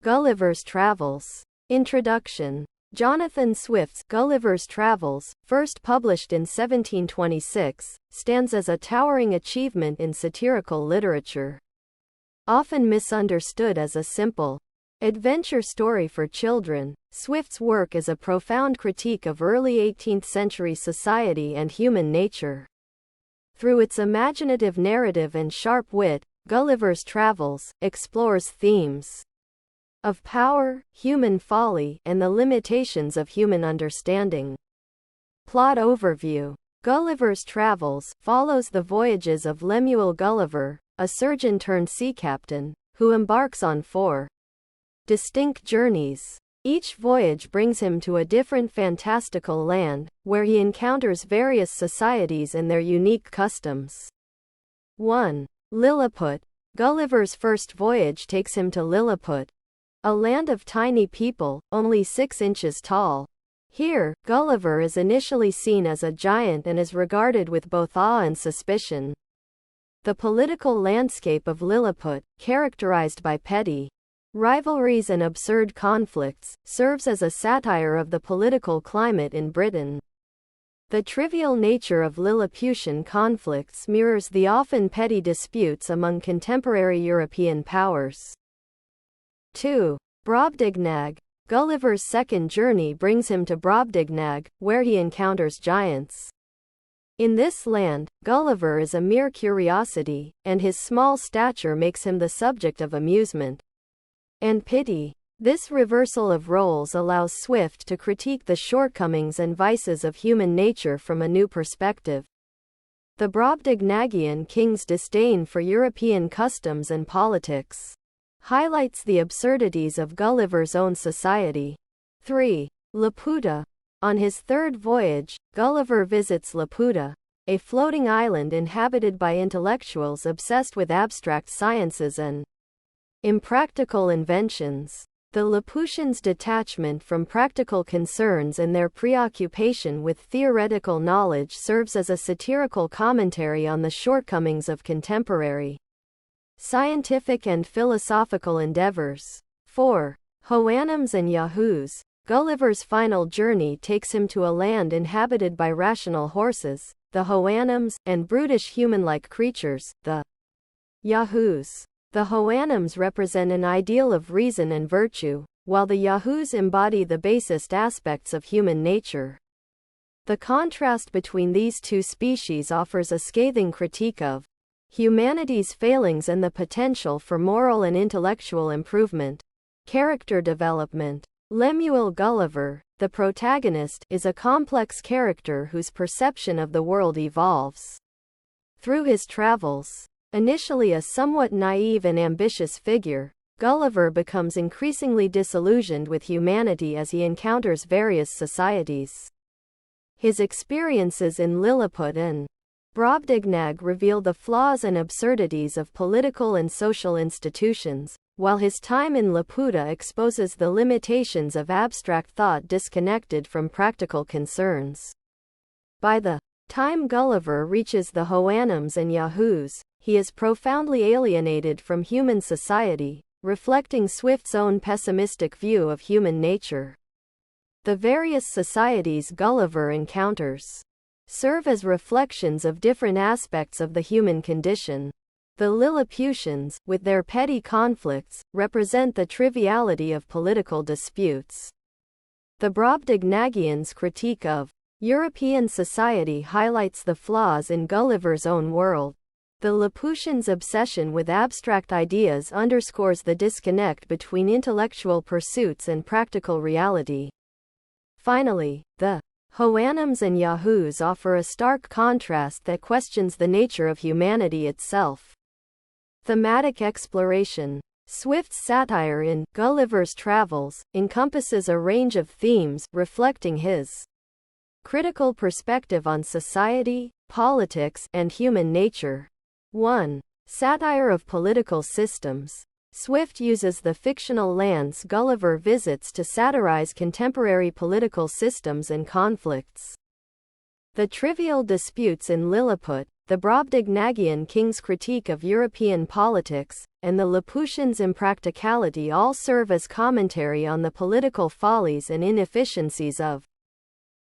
Gulliver's Travels. Introduction. Jonathan Swift's Gulliver's Travels, first published in 1726, stands as a towering achievement in satirical literature. Often misunderstood as a simple adventure story for children, Swift's work is a profound critique of early 18th century society and human nature. Through its imaginative narrative and sharp wit, Gulliver's Travels explores themes of power, human folly, and the limitations of human understanding. Plot overview. Gulliver's Travels follows the voyages of Lemuel Gulliver, a surgeon-turned-sea captain, who embarks on 4 distinct journeys. Each voyage brings him to a different fantastical land, where he encounters various societies and their unique customs. 1. Lilliput. Gulliver's first voyage takes him to Lilliput, a land of tiny people, only 6 inches tall. Here, Gulliver is initially seen as a giant and is regarded with both awe and suspicion. The political landscape of Lilliput, characterized by petty rivalries and absurd conflicts, serves as a satire of the political climate in Britain. The trivial nature of Lilliputian conflicts mirrors the often petty disputes among contemporary European powers. 2. Brobdingnag. Gulliver's second journey brings him to Brobdingnag, where he encounters giants. In this land, Gulliver is a mere curiosity, and his small stature makes him the subject of amusement and pity. This reversal of roles allows Swift to critique the shortcomings and vices of human nature from a new perspective. The Brobdingnagian king's disdain for European customs and politics highlights the absurdities of Gulliver's own society. 3. Laputa. On his third voyage, Gulliver visits Laputa, a floating island inhabited by intellectuals obsessed with abstract sciences and impractical inventions. The Laputians' detachment from practical concerns and their preoccupation with theoretical knowledge serves as a satirical commentary on the shortcomings of contemporary scientific and philosophical endeavors. 4. Houyhnhnms and Yahoos. Gulliver's final journey takes him to a land inhabited by rational horses, the Houyhnhnms, and brutish human-like creatures, the Yahoos. The Houyhnhnms represent an ideal of reason and virtue, while the Yahoos embody the basest aspects of human nature. The contrast between these two species offers a scathing critique of humanity's failings and the potential for moral and intellectual improvement. Character development. Lemuel Gulliver, the protagonist, is a complex character whose perception of the world evolves through his travels. Initially a somewhat naive and ambitious figure, Gulliver becomes increasingly disillusioned with humanity as he encounters various societies. His experiences in Lilliput and Brobdingnag reveal the flaws and absurdities of political and social institutions, while his time in Laputa exposes the limitations of abstract thought disconnected from practical concerns. By the time Gulliver reaches the Houyhnhnms and Yahoos, he is profoundly alienated from human society, reflecting Swift's own pessimistic view of human nature. The various societies Gulliver encounters serve as reflections of different aspects of the human condition. The Lilliputians, with their petty conflicts, represent the triviality of political disputes. The Brobdingnagians' critique of European society highlights the flaws in Gulliver's own world. The Laputians' obsession with abstract ideas underscores the disconnect between intellectual pursuits and practical reality. Finally, the Houyhnhnms and Yahoos offer a stark contrast that questions the nature of humanity itself. Thematic exploration. Swift's satire in Gulliver's Travels encompasses a range of themes, reflecting his critical perspective on society, politics, and human nature. 1. Satire of political systems. Swift uses the fictional lands Gulliver visits to satirize contemporary political systems and conflicts. The trivial disputes in Lilliput, the Brobdingnagian King's critique of European politics, and the Laputian's impracticality all serve as commentary on the political follies and inefficiencies of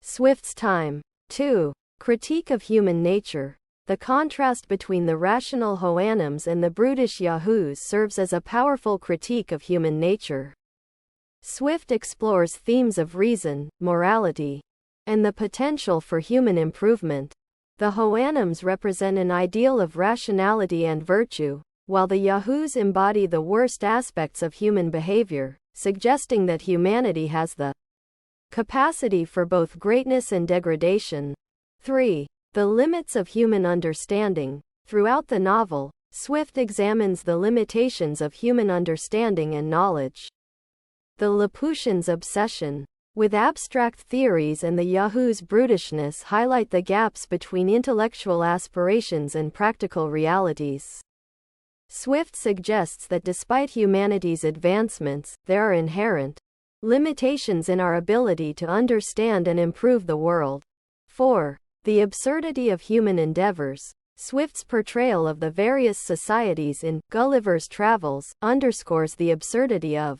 Swift's time. 2. Critique of human nature. The contrast between the rational Houyhnhnms and the brutish Yahoos serves as a powerful critique of human nature. Swift explores themes of reason, morality, and the potential for human improvement. The Houyhnhnms represent an ideal of rationality and virtue, while the Yahoos embody the worst aspects of human behavior, suggesting that humanity has the capacity for both greatness and degradation. 3. The limits of human understanding. Throughout the novel, Swift examines the limitations of human understanding and knowledge. The Laputian's obsession with abstract theories and the Yahoo's brutishness highlight the gaps between intellectual aspirations and practical realities. Swift suggests that despite humanity's advancements, there are inherent limitations in our ability to understand and improve the world. 4. The absurdity of human endeavors. Swift's portrayal of the various societies in Gulliver's Travels underscores the absurdity of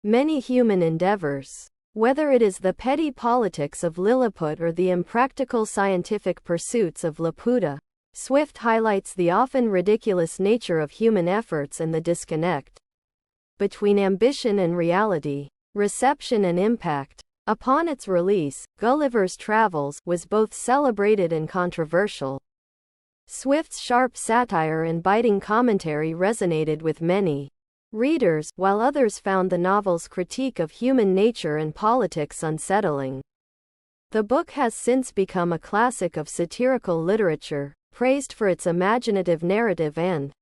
many human endeavors. Whether it is the petty politics of Lilliput or the impractical scientific pursuits of Laputa, Swift highlights the often ridiculous nature of human efforts and the disconnect between ambition and reality, reception and impact. Upon its release, Gulliver's Travels was both celebrated and controversial. Swift's sharp satire and biting commentary resonated with many readers, while others found the novel's critique of human nature and politics unsettling. The book has since become a classic of satirical literature, praised for its imaginative narrative and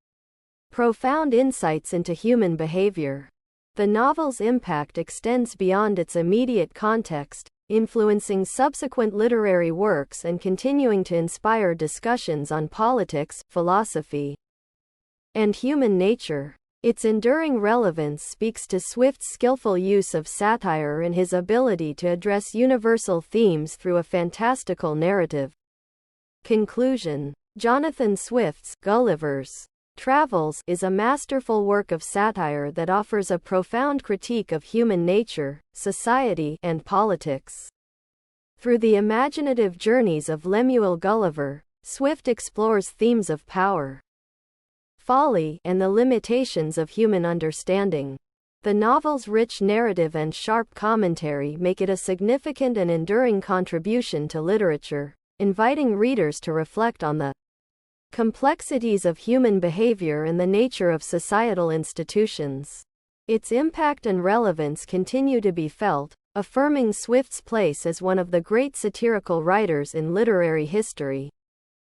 profound insights into human behavior. The novel's impact extends beyond its immediate context, influencing subsequent literary works and continuing to inspire discussions on politics, philosophy, and human nature. Its enduring relevance speaks to Swift's skillful use of satire and his ability to address universal themes through a fantastical narrative. Conclusion. Jonathan Swift's Gulliver's Travels is a masterful work of satire that offers a profound critique of human nature, society, and politics. Through the imaginative journeys of Lemuel Gulliver, Swift explores themes of power, folly, and the limitations of human understanding. The novel's rich narrative and sharp commentary make it a significant and enduring contribution to literature, inviting readers to reflect on the complexities of human behavior and the nature of societal institutions. Its impact and relevance continue to be felt, affirming Swift's place as one of the great satirical writers in literary history.